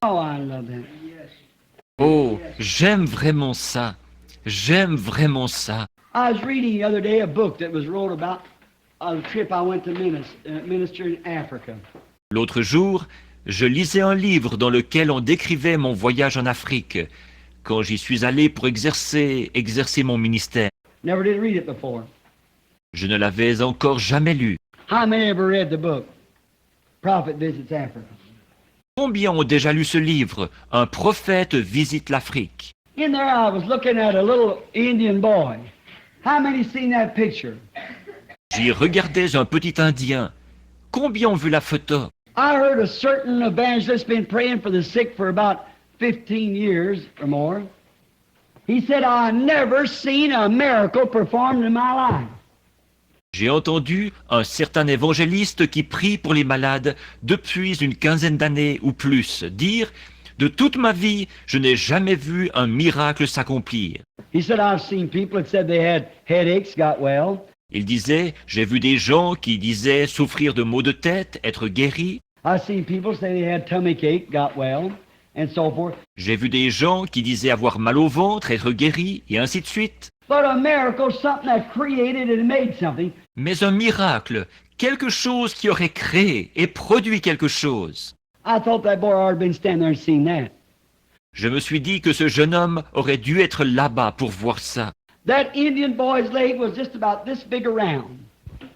Oh, I love that. Oh, j'aime vraiment ça. J'aime vraiment ça. I was reading the other day a book that was wrote about a trip I went to minister in Africa. L'autre jour, je lisais un livre dans lequel on décrivait mon voyage en Afrique, quand j'y suis allé pour exercer mon ministère. Never did read it before. Je ne l'avais encore jamais lu. How many ever read the book, Prophet Visits Africa? Combien ont déjà lu ce livre, Un prophète visite l'Afrique? In there I was looking at a little Indian boy. How many seen that picture? J'y regardais un petit Indien. Combien ont vu la photo? I heard a certain evangelist been praying for the sick for about 15 years or more. He said, I never seen a miracle performed in my life. J'ai entendu un certain évangéliste qui prie pour les malades depuis une quinzaine d'années ou plus dire « De toute ma vie, je n'ai jamais vu un miracle s'accomplir. He said, I've seen people that said they had headaches, got well. » Il disait « J'ai vu des gens qui disaient souffrir de maux de tête, être guéris. I've seen people say they had tummy ache, got well, and so forth. J'ai vu des gens qui disaient avoir mal au ventre, être guéris, et ainsi de suite. But a miracle, something that created and made something. Mais un miracle, quelque chose qui aurait créé et produit quelque chose. I thought that boy ought to have been standing there and seen that. Je me suis dit que ce jeune homme aurait dû être là-bas pour voir ça. That Indian boy's leg was just about this big around.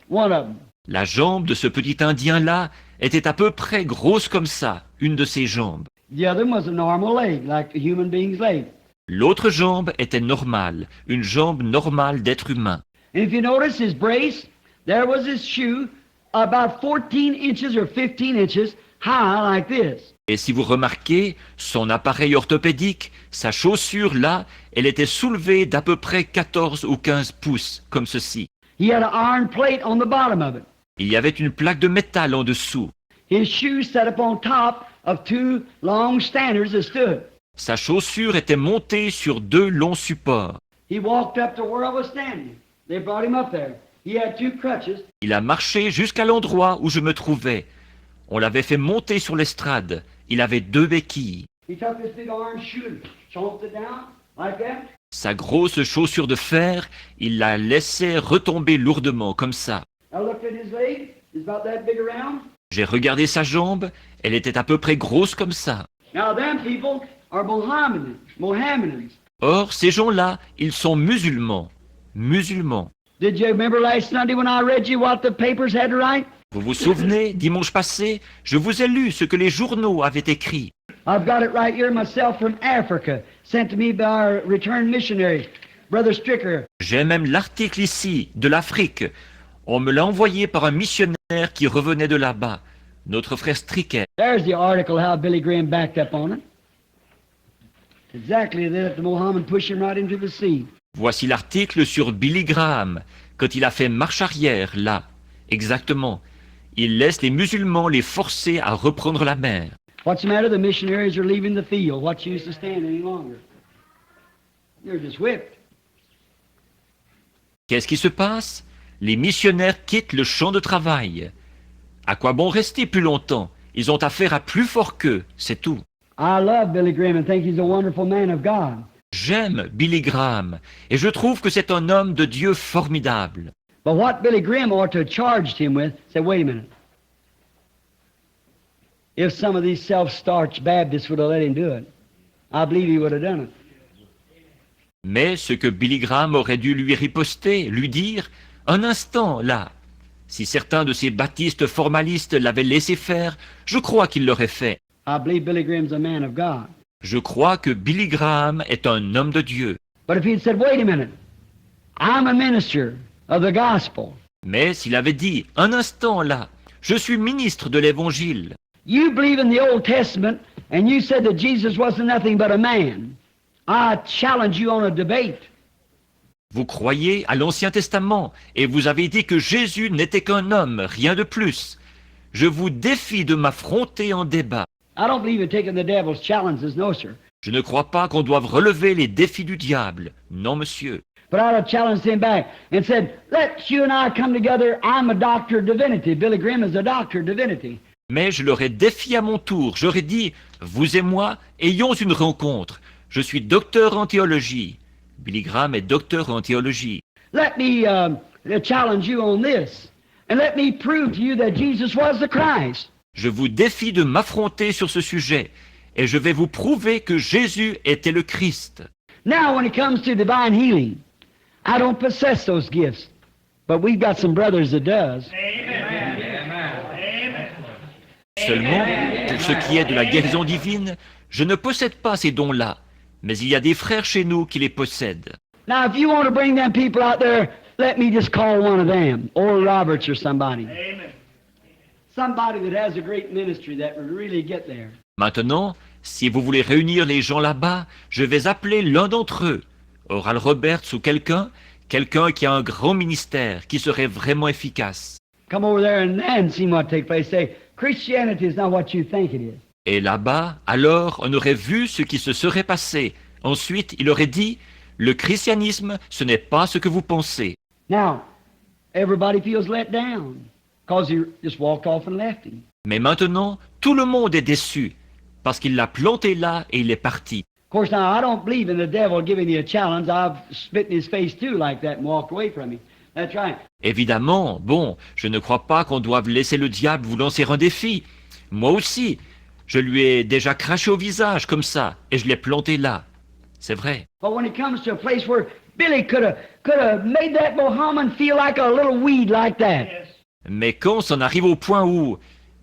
One of them. La jambe de ce petit Indien-là était à peu près grosse comme ça, une de ses jambes. The other one was a normal leg, like a human being's leg. L'autre jambe était normale, une jambe normale d'être humain. And if you notice his brace, there was his shoe about 14 inches or 15 inches high like this. Et si vous remarquez, son appareil orthopédique, sa chaussure là, elle était soulevée d'à peu près 14 ou 15 pouces, comme ceci. He had an iron plate on the bottom of it. Il y avait une plaque de métal en dessous. His shoe set up on top of two long standards that stood. Sa chaussure était montée sur deux longs supports. He walked up to where I was standing. They brought him up there. He had two crutches. Il a marché jusqu'à l'endroit où je me trouvais. On l'avait fait monter sur l'estrade. Il avait deux béquilles. He took this big iron shoe, chomped it down like that. Sa grosse chaussure de fer, il la laissait retomber lourdement, comme ça. I looked at his leg. It's about that big around. J'ai regardé sa jambe, elle était à peu près grosse comme ça. Now them people are Mohammedans. Or, ces gens-là, ils sont musulmans. Musulmans. Did you remember last Sunday when I read you what the papers had to write? Vous vous souvenez, dimanche passé, je vous ai lu ce que les journaux avaient écrit. I've got it right here myself from Africa, sent to me by our returned missionary, Brother Stricker. J'ai même l'article ici, de l'Afrique. On me l'a envoyé par un missionnaire qui revenait de là-bas, notre frère Stricker. There's the article how Billy Graham backed up on it. Exactly, they let the Mohammed push him right into the sea. Voici l'article sur Billy Graham, quand il a fait marche arrière, là. Exactement. Il laisse les musulmans les forcer à reprendre la mer. What's the matter? The missionaries are leaving the field. What's use to stand any longer? You're just whipped. Qu'est-ce qui se passe? Les missionnaires quittent le champ de travail. À quoi bon rester plus longtemps? Ils ont affaire à plus fort qu'eux, c'est tout. I love Billy Graham and think he's a wonderful man of God. J'aime Billy Graham et je trouve que c'est un homme de Dieu formidable. But what Billy Graham ought to have charged him with, say, wait a minute. If some of these self-starched Baptists would have let him do it, I believe he would have done it. Mais ce que Billy Graham aurait dû lui riposter, lui dire, un instant, là, si certains de ces baptistes formalistes l'avaient laissé faire, je crois qu'il l'aurait fait. I believe Billy Graham's a man of God. Je crois que Billy Graham est un homme de Dieu. But if he'd said, wait a minute, I'm a minister of the gospel. Mais s'il avait dit, un instant, là, je suis ministre de l'Évangile. You believe in the Old Testament, and you said that Jesus wasn't nothing but a man. I challenge you on a debate. Vous croyez à l'Ancien Testament et vous avez dit que Jésus n'était qu'un homme, rien de plus. Je vous défie de m'affronter en débat. I don't believe in taking the devil's challenges, no, sir. Je ne crois pas qu'on doive relever les défis du diable. Non, monsieur. But I'd have challenged him back and said, let you and I come together. I'm a doctor of divinity. Billy Graham is a doctor of divinity. Mais je l'aurais défié à mon tour. J'aurais dit, Vous et moi ayons une rencontre. Je suis docteur en théologie. Billy Graham est docteur en théologie. Let me challenge you on this, and let me prove to you that Jesus was the Christ. Je vous défie de m'affronter sur ce sujet, et je vais vous prouver que Jésus était le Christ. Now, when it comes to divine healing, I don't possess those gifts, but we've got some brothers that does. Seulement, pour ce qui est de la guérison divine, je ne possède pas ces dons-là, mais il y a des frères chez nous qui les possèdent. Now, if you want to bring them people out there, let me just call one of them, Oral Roberts or somebody. Somebody that has a great ministry that would really get there. Maintenant, si vous voulez réunir les gens là-bas, je vais appeler l'un d'entre eux, Oral Roberts ou quelqu'un qui a un grand ministère, qui serait vraiment efficace. Come over there and see what take place. Say, Christianity is not what you think it is. Et là-bas, alors, on aurait vu ce qui se serait passé. Ensuite, il aurait dit, le christianisme, ce n'est pas ce que vous pensez. Now, everybody feels let down because you just walked off and left him. Mais maintenant, tout le monde est déçu, parce qu'il l'a planté là et il est parti. Of course, now, I don't believe in the devil giving you a challenge. I've spit in his face too like that and walked away from him. That's right. Évidemment, bon, je ne crois pas qu'on doive laisser le diable vous lancer un défi. Moi aussi, je lui ai déjà craché au visage comme ça, et je l'ai planté là. C'est vrai. But when it comes to a place where Billy could have made that Mohammed feel like a little weed like that. Mais quand on arrive au point où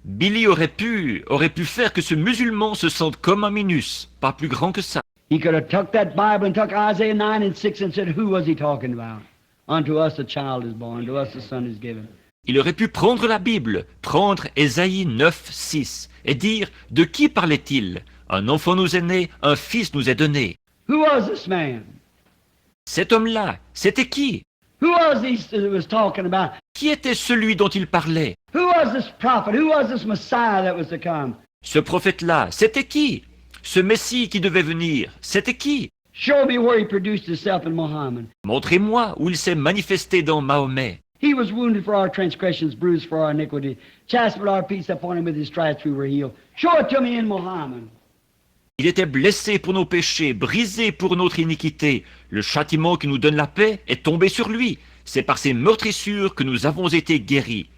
Billy aurait pu faire que ce musulman se sente comme un minus, pas plus grand que ça. He could have took that Bible and took Isaiah 9 and 6 and said, who was he talking about? Unto us a child is born, to us a son is given. Il aurait pu prendre la Bible, prendre Ésaïe 9, 6, et dire de qui parlait-il? Un enfant nous est né, un fils nous est donné. Who was this man? Cet homme-là, c'était qui? Who was he that was talking about? Qui était celui dont il parlait? Who was this prophet? Who was this Messiah that was to come? Ce prophète-là, c'était qui? Ce Messie qui devait venir, c'était qui? Show me where he produced himself in Muhammad. Montrez-moi où il s'est manifesté dans Mahomet. He was wounded for our transgressions, bruised for our iniquity. Chastisement our peace upon him, with his stripes we were healed. Show it to me in Muhammad. Il était blessé pour nos péchés, brisé pour notre iniquité. Le châtiment qui nous donne la paix est tombé sur lui. C'est par ses meurtrissures que nous avons été guéris.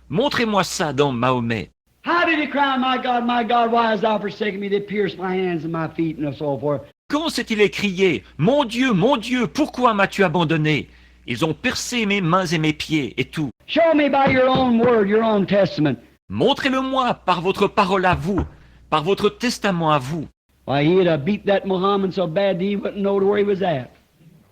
Montrez-moi ça dans Mahomet. How did he cry, my God, why hast thou forsaken me? They pierced my hands and my feet and so forth. Quand s'est-il écrié « Mon Dieu, pourquoi m'as-tu abandonné ?» Ils ont percé mes mains et mes pieds et tout. Show me by your own word, your own testament. Montrez-le-moi par votre parole à vous, par votre testament à vous. Why, he'd have beat that Muhammad so bad that he wouldn't know where he was at.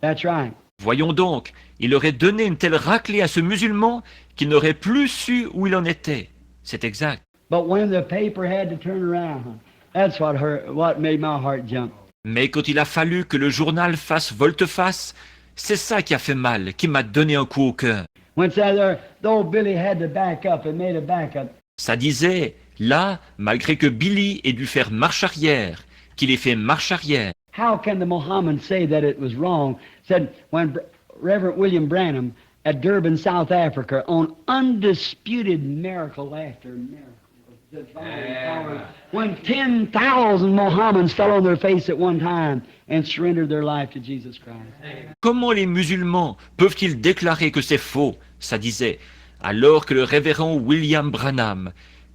That's right. Voyons donc, il aurait donné une telle raclée à ce musulman qu'il n'aurait plus su où il en était. C'est exact. But when the paper had to turn around, that's what made my heart jump. Mais quand il a fallu que le journal fasse volte-face, c'est ça qui a fait mal, qui m'a donné un coup au cœur. When said there, though Billy had to back up and made a backup. Ça disait, là, malgré que Billy ait dû faire marche arrière, qu'il ait fait marche arrière. How can the Mohammed say that it was wrong? Said when Reverend William Branham at Durban, South Africa, on undisputed miracle after miracle. When 10,000 Mohammedans fell on their face at one time and surrendered their life to Jesus Christ. Comment les musulmans peuvent-ils déclarer que c'est faux? Ça disait, alors que le révérend William Branham,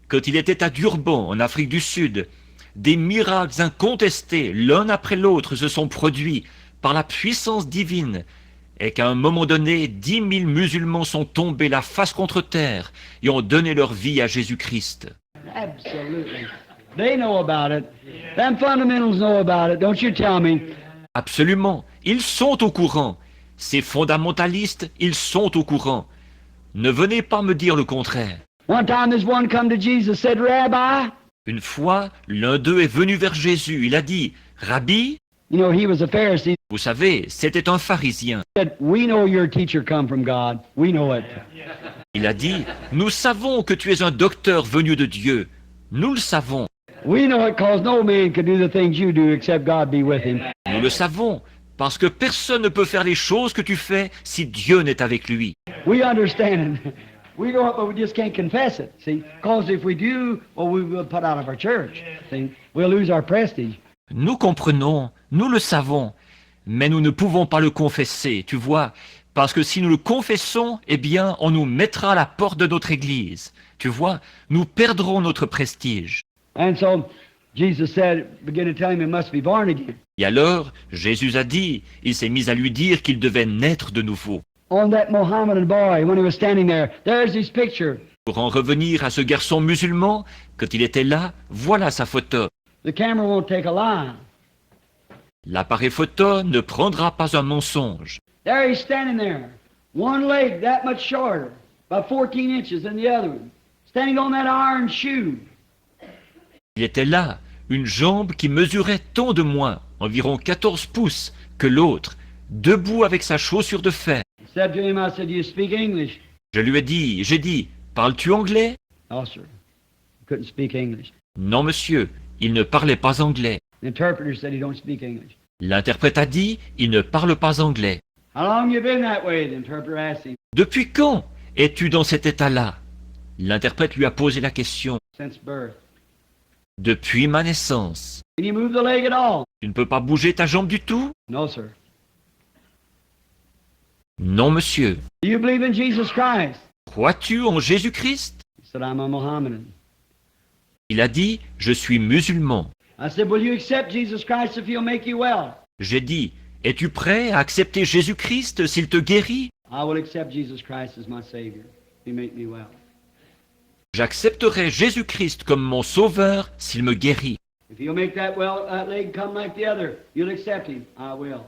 quand il était à Durban, en Afrique du Sud, des miracles incontestés, l'un après l'autre, se sont produits par la puissance divine, et qu'à un moment donné, 10 000 musulmans sont tombés la face contre terre et ont donné leur vie à Jésus-Christ. Absolutely. They know about it. Them fundamentals know about it. Don't you tell me. Absolument. Ils sont au courant. Ces fondamentalistes, ils sont au courant. Ne venez pas me dire le contraire. One time this one come to Jesus, said, Rabbi. Une fois, l'un d'eux est venu vers Jésus. Il a dit, Rabbi, You know, he was a Pharisee. vous savez, c'était un pharisien. He said, we know your teacher come from God. We know it. Il a dit, nous savons que tu es un docteur venu de Dieu. Nous le savons. We know it because no man can do the things you do except God be with him. Nous le savons, parce que personne ne peut faire les choses que tu fais si Dieu n'est avec lui. We understand it. We know it, but we just can't confess it, see? Because if we do, well, we will put out of our church, see? We'll lose our prestige. Nous comprenons, nous le savons, mais nous ne pouvons pas le confesser, tu vois, parce que si nous le confessons, eh bien, on nous mettra à la porte de notre église. Tu vois, nous perdrons notre prestige. And so Jesus said, began to tell him he must be born again. Et alors, Jésus a dit, il s'est mis à lui dire qu'il devait naître de nouveau. On that Mohammedan boy, when he was standing there, there's his picture. Pour en revenir à ce garçon musulman, quand il était là, voilà sa photo. The camera won't take a lie. L'appareil photo ne prendra pas un mensonge. There he's standing there, one leg that much shorter, about 14 inches than the other one, standing on that iron shoe. Il était là, une jambe qui mesurait tant de moins, environ 14 pouces, que l'autre, debout avec sa chaussure de fer. I said to him, I said, "Do you speak English?" J'ai dit, parles-tu anglais? No, sir. He couldn't speak English. Non, monsieur, il ne parlait pas anglais. The interpreter said he don't speak English. L'interprète a dit, il ne parle pas anglais. How long you been that way? The interpreter asked him. Depuis quand es-tu dans cet état-là? L'interprète lui a posé la question. Since birth. Depuis ma naissance. Can you move the leg at all? Tu ne peux pas bouger ta jambe du tout? No, sir. Non, monsieur. Do you believe in Jesus Christ? Crois-tu en Jésus-Christ? He said, I'm a Mohammedan. Il a dit, je suis musulman. I said, will you accept Jesus Christ if he'll make you well? J'ai dit, es-tu prêt à accepter Jésus-Christ s'il te guérit? I will accept Jesus Christ as my Savior if he make me well. J'accepterai Jésus-Christ comme mon sauveur s'il me guérit. If he'll make that leg come like the other, you'll accept him. I will.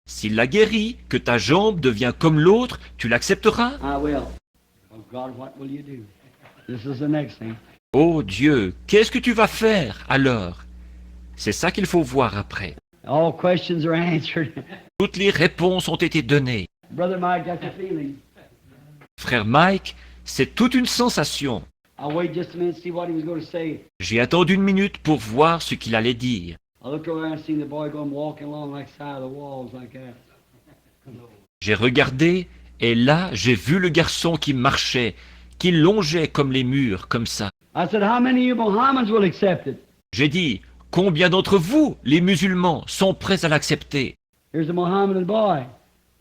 S'il la guérit, que ta jambe devient comme l'autre, tu l'accepteras? I will. Oh God, what will you do? This is the next thing. Oh Dieu, qu'est-ce que tu vas faire alors? C'est ça qu'il faut voir après. All questions are answered. Toutes les réponses ont été données. Brother Mike got the feeling. Frère Mike, c'est toute une sensation. I'll wait just a minute to see what he was going to say. J'ai attendu une minute pour voir ce qu'il allait dire. I looked over and seen the boy going walking along like side of the walls like that. J'ai regardé et là, j'ai vu le garçon qui marchait, qui longeait comme les murs, comme ça. I said, how many of you Mohammedans will accept it? J'ai dit, combien d'entre vous, les musulmans, sont prêts à l'accepter? Here's a Mohammedan boy.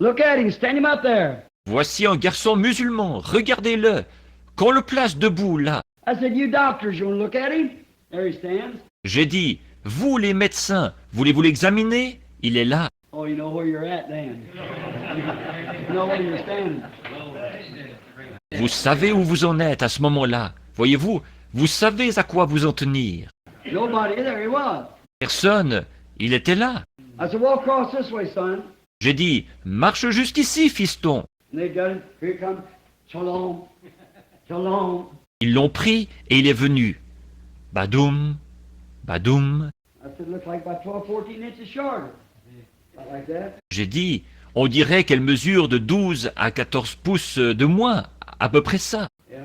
Look at him, stand him up there. Voici un garçon musulman, regardez-le. Qu'on le place debout là. I said, you doctors, you want to look at him? There he stands. J'ai dit, vous les médecins, voulez-vous l'examiner? Il est là. Oh, you know where you're at then. You know where you're standing. Vous savez où vous en êtes à ce moment-là. Voyez-vous, vous savez à quoi vous en tenir. Nobody, there he was. Personne, il était là. I said, walk across this way, son. J'ai dit, marche jusqu'ici, fiston. And they got him. Here he comes. Shalom. Shalom. Ils l'ont pris et il est venu. Badoum, badoum. I said, looks like about 12, 14 inches shorter. About like that. J'ai dit, on dirait qu'elle mesure de 12 à 14 pouces de moins, à peu près ça. Yeah.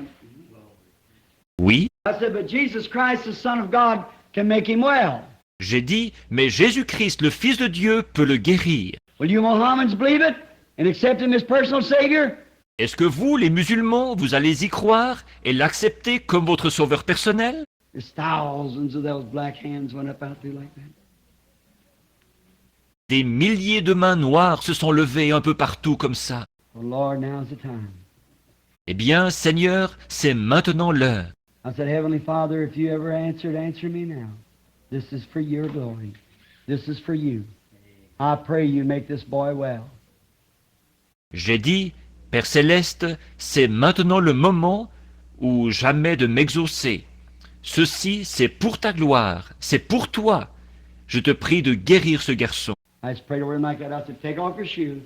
Oui, I said, but Jesus Christ, the Son of God, can make him well. j'ai dit, mais Jésus-Christ, le Fils de Dieu, peut le guérir. Will you Mohammedans believe it and accept him as personal Savior? Est-ce que vous, les musulmans, vous allez y croire et l'accepter comme votre sauveur personnel? There's thousands of those black hands went up out there like that. Des milliers de mains noires se sont levées un peu partout comme ça. Oh Lord, now's the time. Eh bien, Seigneur, c'est maintenant l'heure. I said, Heavenly Father, if you ever answered, answer me now. This is for your glory. This is for you. I pray you make this boy well. J'ai dit, Père Céleste, c'est maintenant le moment ou jamais de m'exaucer. Ceci, c'est pour ta gloire, c'est pour toi. Je te prie de guérir ce garçon. I just prayed over him like that. I said, take off your shoe.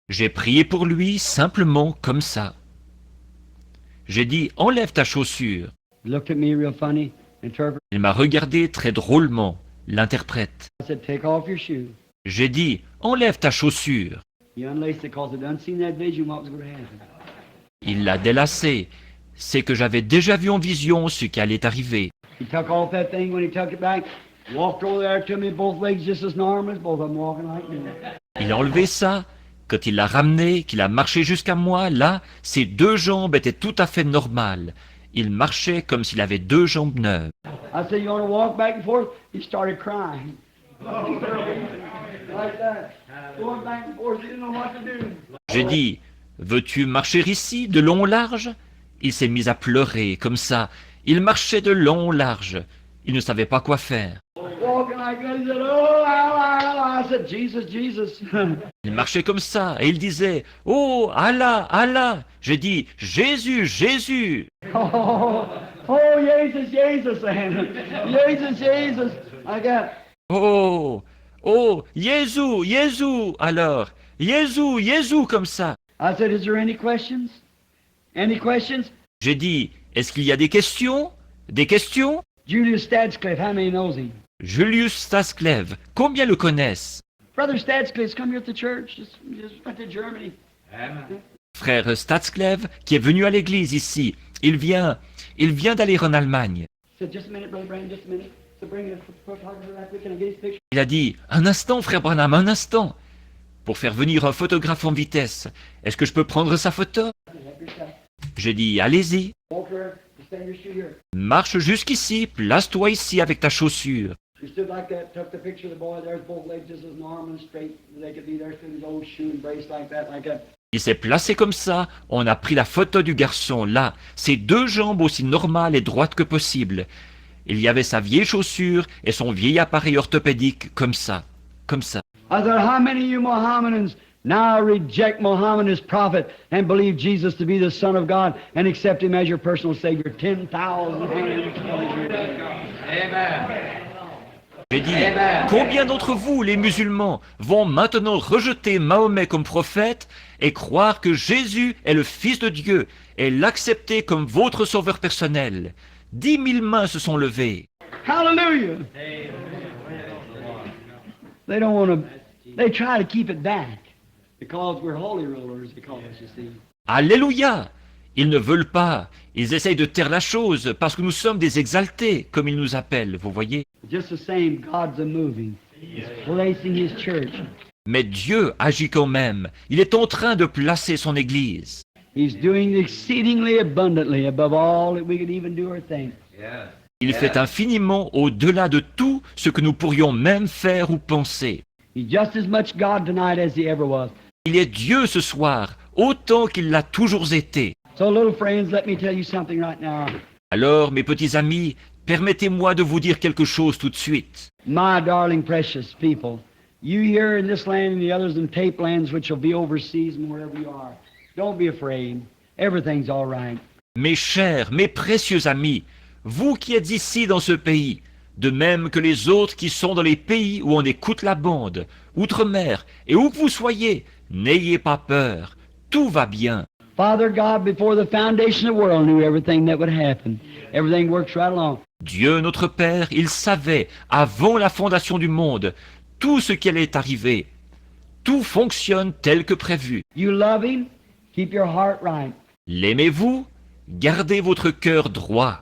J'ai prié pour lui simplement comme ça. J'ai dit, enlève ta chaussure. He looked at me real funny. Interpret. Il m'a regardé très drôlement, l'interprète. I said, take off your shoe. J'ai dit, enlève ta chaussure. He unlaced it because he'd done seen that vision, what was going to happen. Il l'a délacé. C'est que j'avais déjà vu en vision ce qui allait arriver. He took off that thing. When he took it back, walked over there to me, both legs just as normal as both of them walking like me. Il a enlevé ça. Quand il l'a ramené, qu'il a marché jusqu'à moi, là, ses deux jambes étaient tout à fait normales. Il marchait comme s'il avait deux jambes neuves. I said, you want to walk back and forth? He started crying. Like that. Going back and forth, he didn't know what to do. J'ai dit, veux-tu marcher ici, de long en large? Il s'est mis à pleurer, comme ça. Il marchait de long en large. Il ne savait pas quoi faire. Walking like that, he said, oh, Allah. I said, Jesus, Jesus. Il marchait comme ça, et il disait, oh, Allah, Allah. J'ai dit, Jésus, Jésus. oh, Jesus, Jesus. Jesus, Jesus. I got, Oh, oh, Jésus, Jésus. Alors, Jésus, Jésus, comme ça. I said, is there any questions? Any questions? J'ai dit, est-ce qu'il y a des questions? Des questions? Julius Stadscliffe, how many knows him? Julius Stadscleve, combien le connaissent? Brother Stadscliffe's come here to the church, just went to Germany. Frère Stadscleve, qui est venu à l'église ici, il vient d'aller en Allemagne. Said, just a minute, Brother Brandon, just a minute. So bring a photographer that quick, can I get his picture? Il a dit, un instant, frère Branham, un instant, pour faire venir un photographe en vitesse. Est-ce que je peux prendre sa photo? J'ai dit, allez-y, Walk here, stand your shoe here. marche jusqu'ici, place-toi ici avec ta chaussure. He stood like that, took the picture of the boy, there's both legs just as normal and straight. They could be there, stood his old shoe and brace like that, like that. Il s'est placé comme ça, on a pris la photo du garçon, là, ses deux jambes aussi normales et droites que possible. Il y avait sa vieille chaussure et son vieil appareil orthopédique, comme ça, comme ça. I thought, how many of you Mohammedans now reject Muhammad as prophet and believe Jesus to be the Son of God and accept him as your personal Savior? 10,000 hands. Amen. J'ai dit, combien d'entre vous, les musulmans, vont maintenant rejeter Mahomet comme prophète et croire que Jésus est le Fils de Dieu et l'accepter comme votre sauveur personnel? 10 000 mains se sont levées. Hallelujah. They don't want to, they try to keep it back because we're holy rollers, they call us, you see. Alléluia! Ils ne veulent pas. Ils essayent de taire la chose parce que nous sommes des exaltés, comme ils nous appellent, vous voyez. Just the same, God's a moving. He's placing his church. Mais Dieu agit quand même. Il est en train de placer son Église. He's doing exceedingly abundantly above all that we could even do or think. Il fait infiniment au-delà de tout ce que nous pourrions même faire ou penser. He's just as much God tonight as he ever was. Il est Dieu ce soir, autant qu'il l'a toujours été. So, little friends, let me tell you something right now. Alors, mes petits amis, permettez-moi de vous dire quelque chose tout de suite. My darling, precious people, you here in this land and the others in tape lands which will be overseas and wherever you are, don't be afraid. Everything's all right. Mes chers, mes précieux amis, vous qui êtes ici dans ce pays, de même que les autres qui sont dans les pays où on écoute la bande, outre-mer, et où que vous soyez, n'ayez pas peur, tout va bien. Father God, before the foundation of the world, knew everything that would happen. Everything works right along. Dieu notre Père, il savait, avant la fondation du monde, tout ce qui allait arriver. Tout fonctionne tel que prévu. You love him, keep your heart right. L'aimez-vous? Gardez votre cœur droit.